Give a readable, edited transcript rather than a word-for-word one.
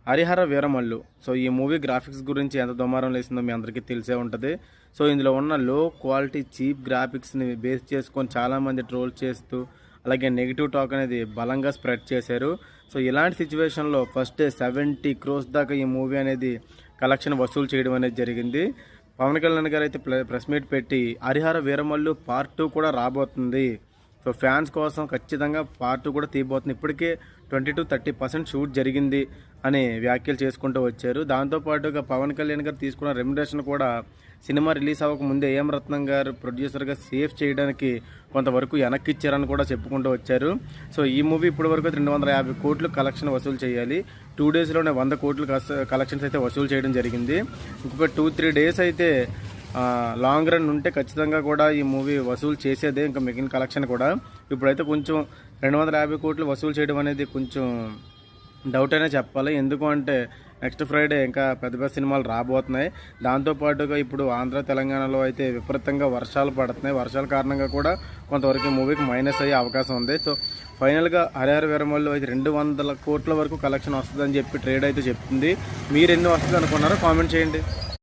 Harihara Veeramallu. So ఈ movie graphics గురించి ఎంత దుమారం లేసిందో మీ అందరికీ తెలిసే ఉంటది. సో ఇందులో ఉన్న లో క్వాలిటీ చీప్ గ్రాఫిక్స్‌ని బేస్ చేసుకొని చాలామంది ట్రోల్ చేస్తూ, అలాగే నెగెటివ్ టాక్ అనేది బలంగా స్ప్రెడ్ చేశారు. సో ఇలాంటి సిట్యుయేషన్‌లో ఫస్ట్ డే 70 క్రోర్స్ దాకా ఈ మూవీ అనేది కలెక్షన్ వసూలు చేయడం అనేది జరిగింది. పవన్ కళ్యాణ్ గారు అయితే ప్రెస్ మీట్ పెట్టి హరిహర వీరమల్లు పార్ట్ 2 కూడా రాబోతుంది. సో ఫ్యాన్స్ కోసం ఖచ్చితంగా పార్ట్ 2 కూడా తీయబోతుంది. ఇప్పటికే 20-30% షూట్ జరిగింది అని వ్యాఖ్యలు చేసుకుంటూ వచ్చారు. దాంతోపాటుగా పవన్ కళ్యాణ్ గారు తీసుకున్న రెమ్యునరేషన్ కూడా సినిమా రిలీజ్ అవ్వక ముందే ఏఎం రత్నం గారు ప్రొడ్యూసర్గా సేవ్ చేయడానికి కొంతవరకు వెనక్కి ఇచ్చారని కూడా చెప్పుకుంటూ వచ్చారు. సో ఈ మూవీ ఇప్పటి వరకు 250 కోట్లు కలెక్షన్ వసూలు చేయాలి. 2 డేస్లోనే 100 కోట్లు కలెక్షన్స్ అయితే వసూలు చేయడం జరిగింది. ఇంకొక 2-3 డేస్ అయితే లాంగ్ రన్ ఉంటే ఖచ్చితంగా కూడా ఈ మూవీ వసూలు చేసేదే. ఇంకా మిగిలిన కలెక్షన్ కూడా ఇప్పుడైతే కొంచెం 250 కోట్లు వసూలు చేయడం అనేది కొంచెం డౌట్ అనే చెప్పాలి. ఎందుకు అంటే నెక్స్ట్ ఫ్రైడే ఇంకా పెద్ద పెద్ద సినిమాలు రాబోతున్నాయి. దాంతోపాటుగా ఇప్పుడు ఆంధ్ర తెలంగాణలో అయితే విపరీతంగా వర్షాలు పడుతున్నాయి. వర్షాల కారణంగా కూడా కొంతవరకు మూవీకి మైనస్ అయ్యే అవకాశం ఉంది. సో ఫైనల్గా హరిహర వీరమల్లు అయితే 200 కోట్ల వరకు కలెక్షన్ వస్తుందని చెప్పి ట్రేడ్ అయితే చెప్తుంది. మీరు ఎన్ని వస్తుంది అనుకున్నారో కామెంట్ చేయండి.